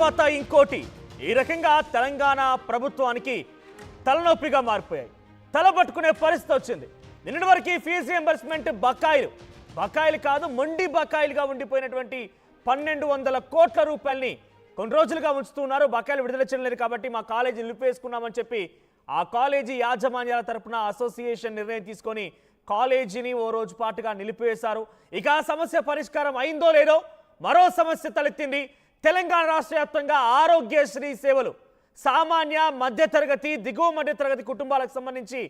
తర్వాత ఇంకోటి ఈ రకంగా తెలంగాణ ప్రభుత్వానికి తలనొప్పిగా మారిపోయాయి. తలపట్టుకునే పరిస్థితి వచ్చింది. నిన్నటి వరకు ఫీజు రియంబర్స్మెంట్ బకాయిలు కాదు మొండి బకాయిలుగా ఉండిపోయినటువంటి 1200 కోట్ల రూపాయలని కొన్ని రోజులుగా ఉంచుతున్నారు. బకాయిలు విడుదల చేయలేదు కాబట్టి మా కాలేజీ నిలిపేసుకున్నామని చెప్పి ఆ కాలేజీ యాజమాన్యాల తరపున అసోసియేషన్ నిర్ణయం తీసుకొని కాలేజీని ఓ రోజు పాటుగా నిలిపివేశారు. ఇక ఆ సమస్య పరిష్కారం అయిందో లేదో మరో సమస్య తలెత్తింది. తెలంగాణ రాష్ట్ర వ్యాప్తంగా ఆరోగ్యశ్రీ సేవలు సామాన్య మధ్యతరగతి దిగువ మధ్యతరగతి కుటుంబాలకు సంబంధించి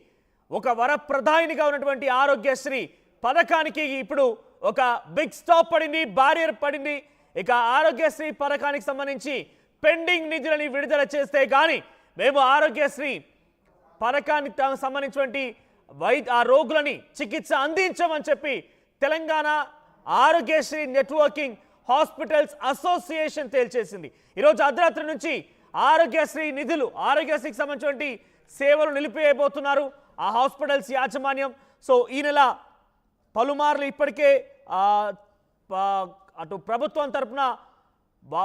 ఒక వరప్రదాయినిగా ఉన్నటువంటి ఆరోగ్యశ్రీ పథకానికి ఇప్పుడు ఒక బిగ్ స్టాప్ పడింది, బారియర్ పడింది. ఇక ఆరోగ్యశ్రీ పథకానికి సంబంధించి పెండింగ్ నిధులని విడుదల చేస్తే కానీ మేము ఆరోగ్యశ్రీ పథకానికి సంబంధించినటువంటి ఆ రోగులని చికిత్స అందించమని చెప్పి Telangana Aarogyasri networking hospitals association తేల్చేసింది. ఈరోజు అర్ధరాత్రి నుంచి ఆరోగ్యశ్రీ నిధులు ఆరోగ్యశ్రీకి సంబంధించినటువంటి సేవలు నిలిపివేయబోతున్నారు ఆ హాస్పిటల్స్ యాజమాన్యం. సో ఈ నెల పలుమార్లు ఇప్పటికే అటు ప్రభుత్వం తరఫున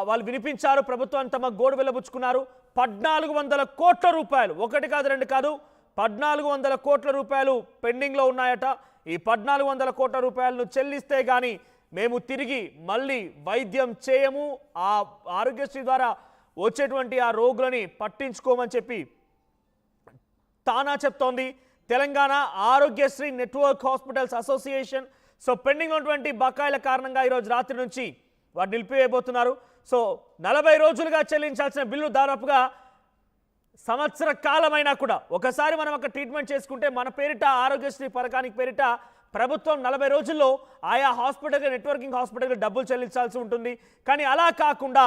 వాళ్ళు వినిపించారు. ప్రభుత్వాన్ని తమ గోడు వెళ్ళబుచ్చుకున్నారు. 1400 కోట్ల రూపాయలు, ఒకటి కాదు రెండు కాదు, 1400 కోట్ల రూపాయలు పెండింగ్లో ఉన్నాయట. ఈ 1400 కోట్ల రూపాయలను చెల్లిస్తే కానీ మేము తిరిగి మళ్ళీ వైద్యం చేయము, ఆ ఆరోగ్యశ్రీ ద్వారా వచ్చేటువంటి ఆ రోగులని పట్టించుకోమని చెప్పి తానా చెప్తోంది Telangana Aarogyasri network hospitals association. So pending ఉన్నటువంటి బకాయిల కారణంగా ఈరోజు రాత్రి నుంచి వారు నిలిపివేయబోతున్నారు. సో 40 రోజులుగా చెల్లించాల్సిన బిల్లు దాదాపుగా సంవత్సర కాలమైనా కూడా ఒకసారి మనం ఒక ట్రీట్మెంట్ చేసుకుంటే మన పేరిట ఆరోగ్యశ్రీ పథకానికి పేరిట ప్రభుత్వం 40 రోజుల్లో ఆయా హాస్పిటల్ నెట్వర్కింగ్ హాస్పిటల్కి డబ్బులు చెల్లించాల్సి ఉంటుంది. కానీ అలా కాకుండా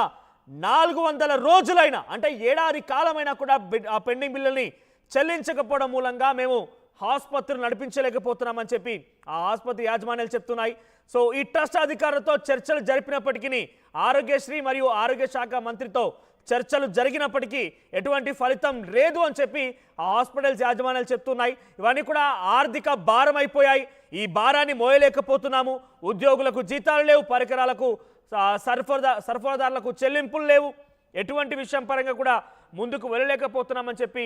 400 రోజులైనా అంటే ఏడాది కాలమైనా కూడా ఆ పెండింగ్ బిల్లుల్ని చెల్లించకపోవడం మూలంగా మేము ఆసుపత్రులు నడిపించలేకపోతున్నామని చెప్పి ఆ ఆసుపత్రి యాజమాన్యాలు చెప్తున్నాయి. సో ఈ ట్రస్ట్ అధికారులతో చర్చలు జరిపినప్పటికీ ఆరోగ్యశ్రీ మరియు ఆరోగ్య శాఖ మంత్రితో చర్చలు జరిగినప్పటికీ ఎటువంటి ఫలితం లేదు అని చెప్పి ఆ హాస్పిటల్స్ యాజమాన్యాలు చెప్తున్నాయి. ఇవన్నీ కూడా ఆర్థిక భారం అయిపోయాయి. ఈ భారాన్ని మోయలేకపోతున్నాము. ఉద్యోగులకు జీతాలు లేవు, పరికరాలకు సరఫరాదారులకు చెల్లింపులు లేవు, ఎటువంటి విషయం పరంగా కూడా ముందుకు వెళ్ళలేకపోతున్నామని చెప్పి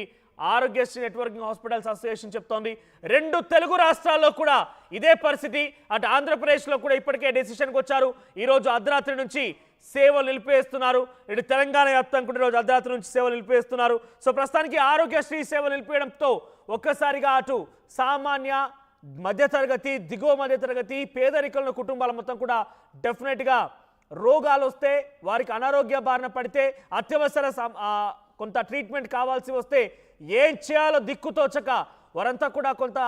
ఆరోగ్యశ్రీ నెట్వర్కింగ్ హాస్పిటల్స్ అసోసియేషన్ చెప్తోంది. 2 తెలుగు రాష్ట్రాల్లో కూడా ఇదే పరిస్థితి. అటు ఆంధ్రప్రదేశ్లో కూడా ఇప్పటికే డెసిషన్కి వచ్చారు. ఈరోజు అర్ధరాత్రి నుంచి సేవలు నిలిపివేస్తున్నారు. ఇటు తెలంగాణ వ్యాప్తంగా కూడా ఈరోజు అర్ధరాత్రి నుంచి సేవలు నిలిపివేస్తున్నారు. సో ప్రస్తుతానికి ఆరోగ్యశ్రీ సేవలు నిలిపివేయడంతో ఒక్కసారిగా అటు సామాన్య మధ్యతరగతి దిగువ మధ్యతరగతి పేదరికంలో కుటుంబాల మొత్తం కూడా డెఫినెట్గా రోగాలు వస్తే వారికి అనారోగ్య బారిన పడితే అత్యవసర కొంత ట్రీట్మెంట్ కావాల్సి వస్తే ఏం చేయాలో దిక్కుతోచక వారంతా కూడా కొంత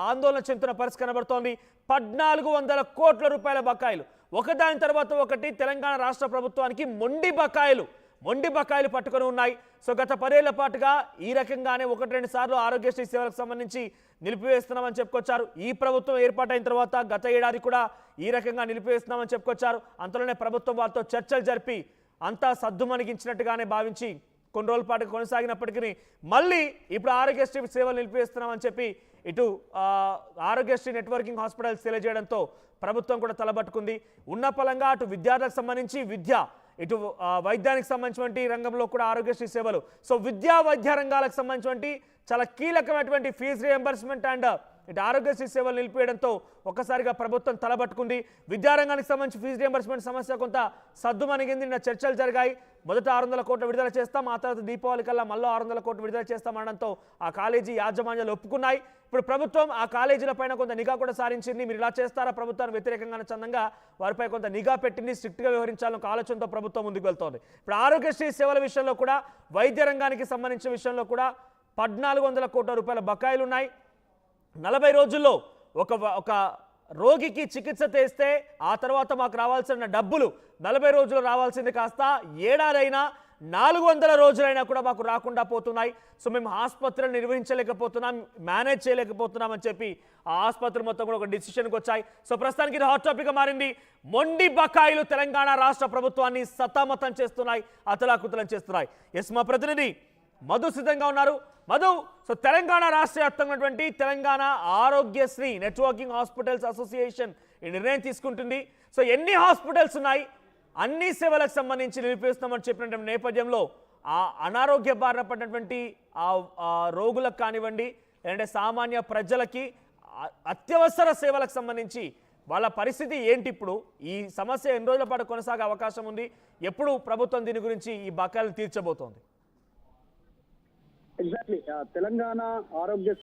ఆందోళన చెందుతున్న పరిస్థితి కనబడుతోంది. 1400 కోట్ల రూపాయల బకాయిలు ఒకదాని తర్వాత ఒకటి తెలంగాణ రాష్ట్ర ప్రభుత్వానికి మొండి బకాయిలు పట్టుకొని ఉన్నాయి. సో గత 10 ఏళ్ల పాటుగా ఈ రకంగానే 1-2 సార్లు ఆరోగ్యశ్రీ సేవలకు సంబంధించి నిలిపివేస్తున్నామని చెప్పుకొచ్చారు. ఈ ప్రభుత్వం ఏర్పాటైన తర్వాత గత ఏడాది కూడా ఈ రకంగా నిలిపివేస్తున్నామని చెప్పుకొచ్చారు. అంతలోనే ప్రభుత్వం వారితో చర్చలు జరిపి అంతా సద్దుమణిగించినట్టుగానే భావించి కొన్ని రోజుల పాటు కొనసాగినప్పటికీ మళ్ళీ ఇప్పుడు ఆరోగ్యశ్రీ సేవలు నిలిపివేస్తున్నామని చెప్పి ఇటు ఆరోగ్యశ్రీ నెట్వర్కింగ్ హాస్పిటల్స్ తెలియజేయడంతో ప్రభుత్వం కూడా తలబట్టుకుంది. ఉన్న పలంగా అటు విద్యార్థులకు సంబంధించి ఇటు వైద్యానికి సంబంధించినటువంటి రంగంలో కూడా ఆరోగ్యశ్రీ సేవలు. సో విద్యా వైద్య రంగాలకు సంబంధించినటువంటి చాలా కీలకమైనటువంటి ఫీజు రియంబర్స్మెంట్ అండ్ ఇటు ఆరోగ్యశ్రీ సేవలు నిలిపివేయడంతో ఒక్కసారిగా ప్రభుత్వం తలబట్టుకుంది. విద్యారంగానికి సంబంధించి ఫీజు రియంబర్స్మెంట్ సమస్య కొంత సద్దుమణిగింది. నిన్న చర్చలు జరిగాయి. మొదట 600 కోట్లు విడుదల చేస్తాం, ఆ తర్వాత దీపావళి కల్లా మళ్ళీ 600 కోట్లు విడుదల చేస్తాం అనడంతో ఆ కాలేజీ యాజమాన్యాలు ఒప్పుకున్నాయి. ఇప్పుడు ప్రభుత్వం ఆ కాలేజీల పైన కొంత నిఘా కూడా సారించింది. మీరు ఇలా చేస్తారా ప్రభుత్వానికి వ్యతిరేకంగా చందంగా వారిపై కొంత నిఘా పెట్టింది. స్ట్రిక్ట్గా వ్యవహరించాలని ఒక ఆలోచనతో ప్రభుత్వం ముందుకు వెళ్తోంది. ఇప్పుడు ఆరోగ్యశ్రీ సేవల విషయంలో కూడా వైద్య రంగానికి సంబంధించిన విషయంలో కూడా 1400 కోట్ల రూపాయల బకాయిలు ఉన్నాయి. 40 రోజుల్లో ఒక రోగికి చికిత్స చేస్తే ఆ తర్వాత మాకు రావాల్సిన డబ్బులు 40 రోజులు రావాల్సింది కాస్త ఏడాదైనా 400 రోజులైనా కూడా మాకు రాకుండా పోతున్నాయి. సో మేము ఆసుపత్రులు నిర్వహించలేకపోతున్నాం, మేనేజ్ చేయలేకపోతున్నామని చెప్పి ఆ ఆసుపత్రులు మొత్తం కూడా ఒక డిసిషన్కి వచ్చాయి. సో ప్రస్తుతానికి ఇది హాట్ టాపిక్గా మారింది. మొండి బకాయిలు తెలంగాణ రాష్ట్ర ప్రభుత్వాన్ని సతమతం చేస్తున్నాయి, అతలాకుతలం చేస్తున్నాయి. ఎస్, మా ప్రతినిధి మధు సిద్ధంగా ఉన్నారు. మధు, సో తెలంగాణ రాష్ట్ర వ్యాప్తంగా Telangana Aarogyasri networking hospitals association ఈ నిర్ణయం తీసుకుంటుంది. సో ఎన్ని హాస్పిటల్స్ ఉన్నాయి, అన్ని సేవలకు సంబంధించి నిలిపిస్తామని చెప్పినటువంటి నేపథ్యంలో ఆ అనారోగ్య బారిన పడినటువంటి ఆ రోగులకు కానివ్వండి, లేదంటే సామాన్య ప్రజలకి అత్యవసర సేవలకు సంబంధించి వాళ్ళ పరిస్థితి ఏంటి? ఇప్పుడు ఈ సమస్య ఎన్ని రోజుల పాటు కొనసాగే అవకాశం ఉంది? ఎప్పుడు ప్రభుత్వం దీని గురించి ఈ బకాయిలు తీర్చబోతోంది? ఎగ్జాక్ట్లీ తెలంగాణ ఆరోగ్య